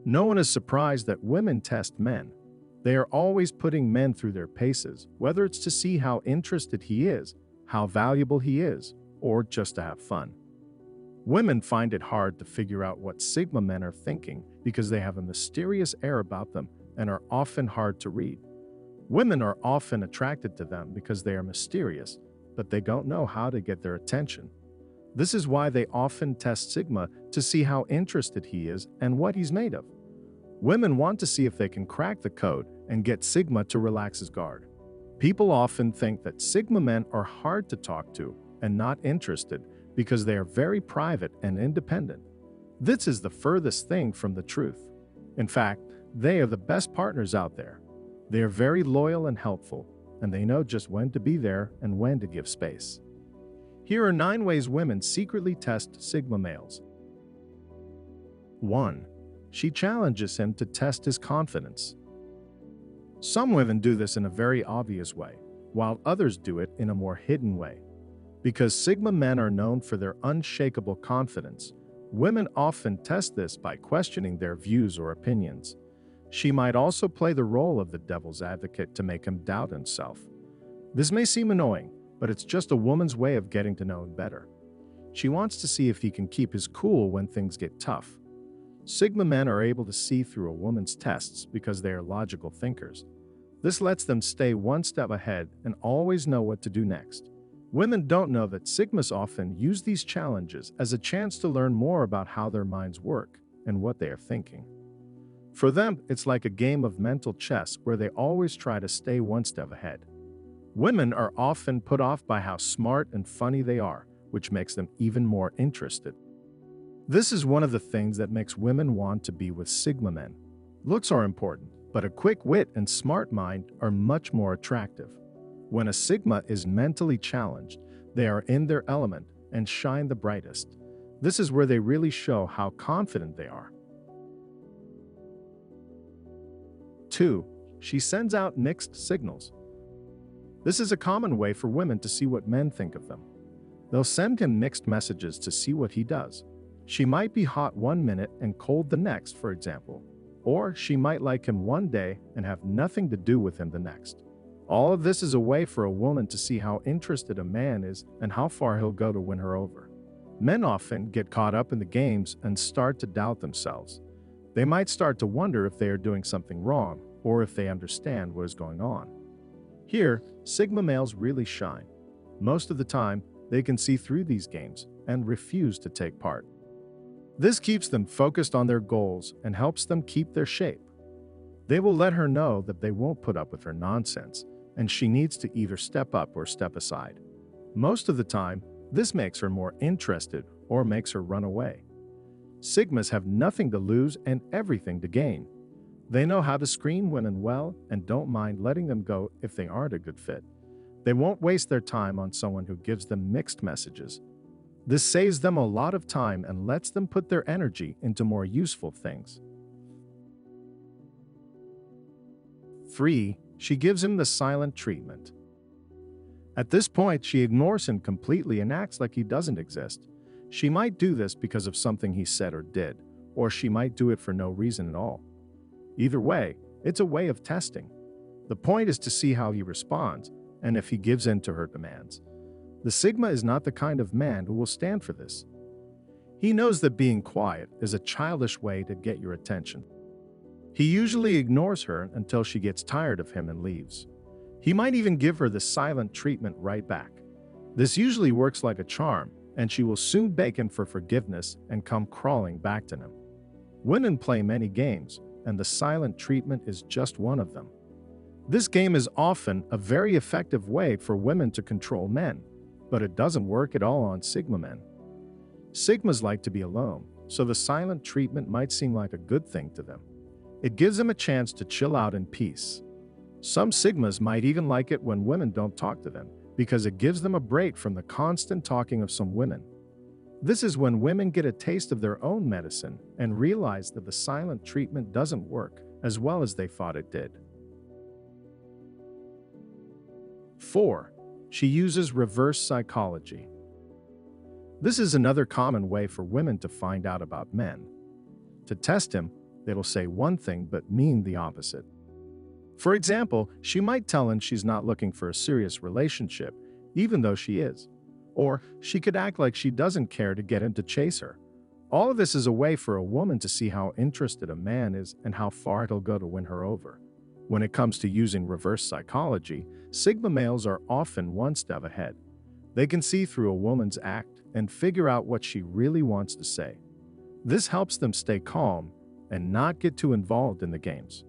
No one is surprised that women test men. They are always putting men through their paces, whether it's to see how interested he is, how valuable he is, or just to have fun. Women find it hard to figure out what Sigma men are thinking because they have a mysterious air about them and are often hard to read. Women are often attracted to them because they are mysterious, but they don't know how to get their attention. This is why they often test Sigma to see how interested he is and what he's made of. Women want to see if they can crack the code and get Sigma to relax his guard. People often think that Sigma men are hard to talk to and not interested because they are very private and independent. This is the furthest thing from the truth. In fact, they are the best partners out there. They are very loyal and helpful, and they know just when to be there and when to give space. Here are 9 ways women secretly test Sigma males. 1. She challenges him to test his confidence. Some women do this in a very obvious way, while others do it in a more hidden way. Because Sigma men are known for their unshakable confidence, women often test this by questioning their views or opinions. She might also play the role of the devil's advocate to make him doubt himself. This may seem annoying, but it's just a woman's way of getting to know him better. She wants to see if he can keep his cool when things get tough. Sigma men are able to see through a woman's tests because they are logical thinkers. This lets them stay one step ahead and always know what to do next. Women don't know that Sigmas often use these challenges as a chance to learn more about how their minds work and what they are thinking. For them, it's like a game of mental chess where they always try to stay one step ahead. Women are often put off by how smart and funny they are, which makes them even more interested. This is one of the things that makes women want to be with Sigma men. Looks are important, but a quick wit and smart mind are much more attractive. When a Sigma is mentally challenged, they are in their element and shine the brightest. This is where they really show how confident they are. 2. She sends out mixed signals. This is a common way for women to see what men think of them. They'll send him mixed messages to see what he does. She might be hot one minute and cold the next, for example. Or she might like him one day and have nothing to do with him the next. All of this is a way for a woman to see how interested a man is and how far he'll go to win her over. Men often get caught up in the games and start to doubt themselves. They might start to wonder if they are doing something wrong or if they understand what is going on. Here, Sigma males really shine. Most of the time, they can see through these games and refuse to take part. This keeps them focused on their goals and helps them keep their shape. They will let her know that they won't put up with her nonsense, and she needs to either step up or step aside. Most of the time, this makes her more interested or makes her run away. Sigmas have nothing to lose and everything to gain. They know how to screen women well and don't mind letting them go if they aren't a good fit. They won't waste their time on someone who gives them mixed messages. This saves them a lot of time and lets them put their energy into more useful things. 3. She gives him the silent treatment. At this point, she ignores him completely and acts like he doesn't exist. She might do this because of something he said or did, or she might do it for no reason at all. Either way, it's a way of testing. The point is to see how he responds and if he gives in to her demands. The Sigma is not the kind of man who will stand for this. He knows that being quiet is a childish way to get your attention. He usually ignores her until she gets tired of him and leaves. He might even give her the silent treatment right back. This usually works like a charm, and she will soon beg him for forgiveness and come crawling back to him. Women play many games, and the silent treatment is just one of them. This game is often a very effective way for women to control men, but it doesn't work at all on Sigma men. Sigmas like to be alone, so the silent treatment might seem like a good thing to them. It gives them a chance to chill out in peace. Some Sigmas might even like it when women don't talk to them, because it gives them a break from the constant talking of some women. This is when women get a taste of their own medicine and realize that the silent treatment doesn't work as well as they thought it did. 4. She uses reverse psychology. This is another common way for women to find out about men. To test him, that'll say one thing but mean the opposite. For example, she might tell him she's not looking for a serious relationship, even though she is. Or she could act like she doesn't care to get him to chase her. All of this is a way for a woman to see how interested a man is and how far it'll go to win her over. When it comes to using reverse psychology, Sigma males are often one step ahead. They can see through a woman's act and figure out what she really wants to say. This helps them stay calm and not get too involved in the games.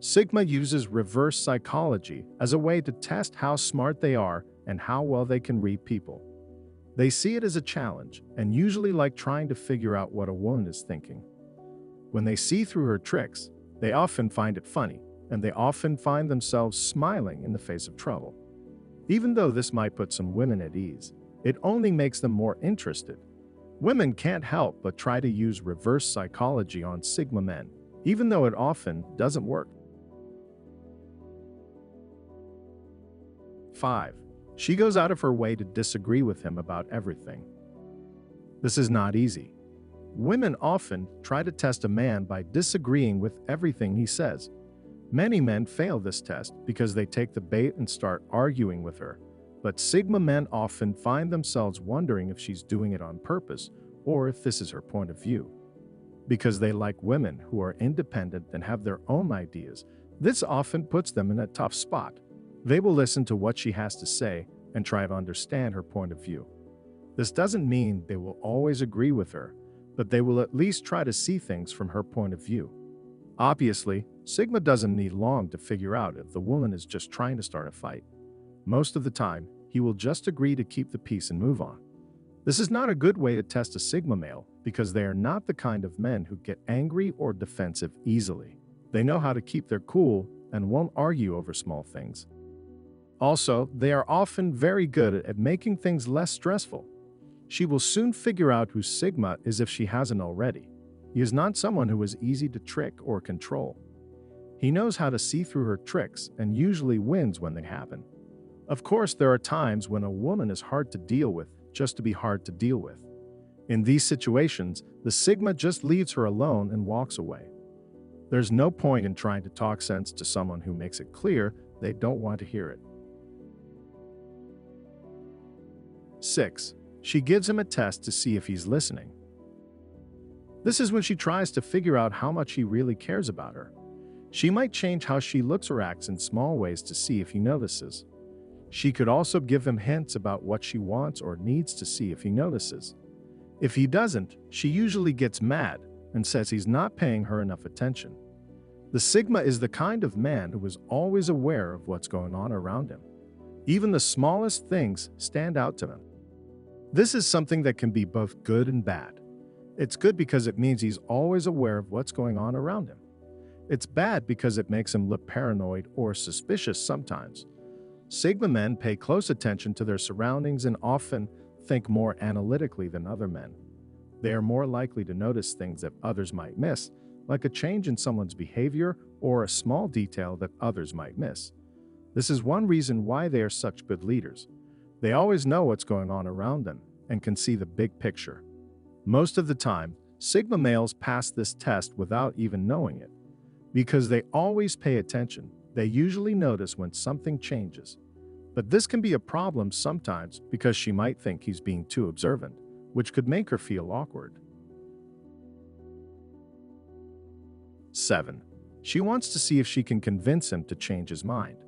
Sigma uses reverse psychology as a way to test how smart they are and how well they can read people. They see it as a challenge and usually like trying to figure out what a woman is thinking. When they see through her tricks, they often find it funny, and they often find themselves smiling in the face of trouble. Even though this might put some women at ease, it only makes them more interested. Women can't help but try to use reverse psychology on Sigma men, even though it often doesn't work. 5. She goes out of her way to disagree with him about everything. This is not easy. Women often try to test a man by disagreeing with everything he says. Many men fail this test because they take the bait and start arguing with her. But Sigma men often find themselves wondering if she's doing it on purpose or if this is her point of view. Because they like women who are independent and have their own ideas, this often puts them in a tough spot. They will listen to what she has to say and try to understand her point of view. This doesn't mean they will always agree with her, but they will at least try to see things from her point of view. Obviously, Sigma doesn't need long to figure out if the woman is just trying to start a fight. Most of the time, he will just agree to keep the peace and move on. This is not a good way to test a Sigma male because they are not the kind of men who get angry or defensive easily. They know how to keep their cool and won't argue over small things. Also, they are often very good at making things less stressful. She will soon figure out who Sigma is if she hasn't already. He is not someone who is easy to trick or control. He knows how to see through her tricks and usually wins when they happen. Of course, there are times when a woman is hard to deal with just to be hard to deal with. In these situations, the Sigma just leaves her alone and walks away. There's no point in trying to talk sense to someone who makes it clear they don't want to hear it. 6. She gives him a test to see if he's listening. This is when she tries to figure out how much he really cares about her. She might change how she looks or acts in small ways to see if he notices. She could also give him hints about what she wants or needs to see if he notices. If he doesn't, she usually gets mad and says he's not paying her enough attention. The Sigma is the kind of man who is always aware of what's going on around him. Even the smallest things stand out to him. This is something that can be both good and bad. It's good because it means he's always aware of what's going on around him. It's bad because it makes him look paranoid or suspicious sometimes. Sigma men pay close attention to their surroundings and often think more analytically than other men. They are more likely to notice things that others might miss, like a change in someone's behavior or a small detail that others might miss. This is one reason why they are such good leaders. They always know what's going on around them and can see the big picture. Most of the time, Sigma males pass this test without even knowing it. Because they always pay attention, they usually notice when something changes. But this can be a problem sometimes because she might think he's being too observant, which could make her feel awkward. 7. She wants to see if she can convince him to change his mind.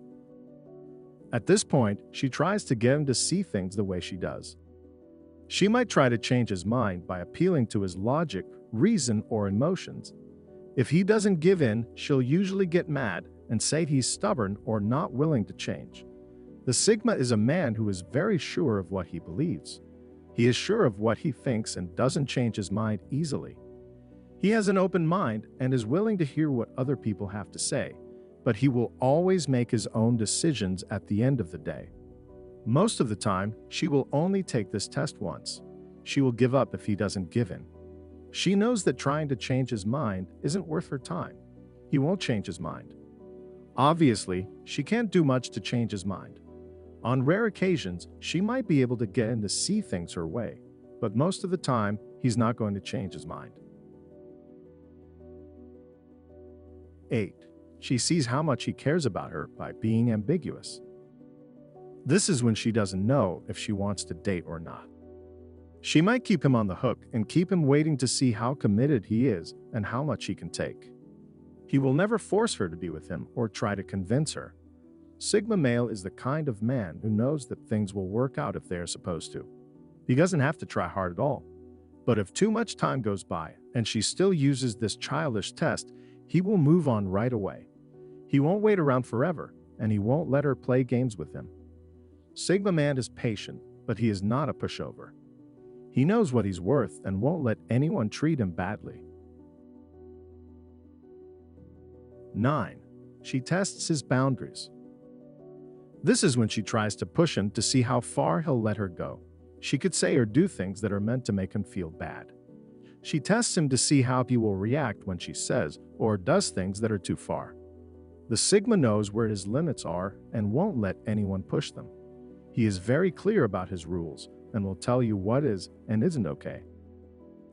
At this point, she tries to get him to see things the way she does. She might try to change his mind by appealing to his logic, reason, or emotions. If he doesn't give in, she'll usually get mad and say he's stubborn or not willing to change. The Sigma is a man who is very sure of what he believes. He is sure of what he thinks and doesn't change his mind easily. He has an open mind and is willing to hear what other people have to say, but he will always make his own decisions at the end of the day. Most of the time, she will only take this test once. She will give up if he doesn't give in. She knows that trying to change his mind isn't worth her time. He won't change his mind. Obviously, she can't do much to change his mind. On rare occasions, she might be able to get him to see things her way, but most of the time, he's not going to change his mind. 8. She sees how much he cares about her by being ambiguous. This is when she doesn't know if she wants to date or not. She might keep him on the hook and keep him waiting to see how committed he is and how much he can take. He will never force her to be with him or try to convince her. Sigma male is the kind of man who knows that things will work out if they are supposed to. He doesn't have to try hard at all. But if too much time goes by and she still uses this childish test, he will move on right away. He won't wait around forever, and he won't let her play games with him. Sigma man is patient, but he is not a pushover. He knows what he's worth and won't let anyone treat him badly. 9. She tests his boundaries. This is when she tries to push him to see how far he'll let her go. She could say or do things that are meant to make him feel bad. She tests him to see how he will react when she says or does things that are too far. The Sigma knows where his limits are and won't let anyone push them. He is very clear about his rules and will tell you what is and isn't okay.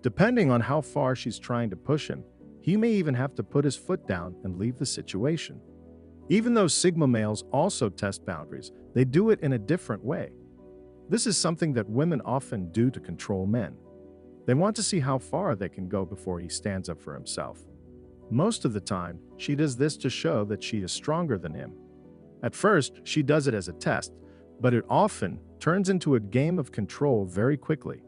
Depending on how far she's trying to push him, he may even have to put his foot down and leave the situation. Even though Sigma males also test boundaries, they do it in a different way. This is something that women often do to control men. They want to see how far they can go before he stands up for himself. Most of the time, she does this to show that she is stronger than him. At first, she does it as a test, but it often turns into a game of control very quickly.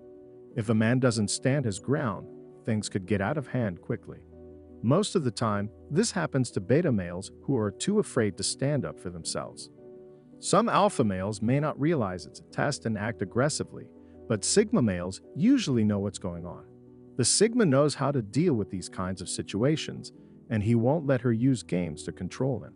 If a man doesn't stand his ground, things could get out of hand quickly. Most of the time, this happens to beta males who are too afraid to stand up for themselves. Some alpha males may not realize it's a test and act aggressively, but Sigma males usually know what's going on. The Sigma knows how to deal with these kinds of situations, and he won't let her use games to control him.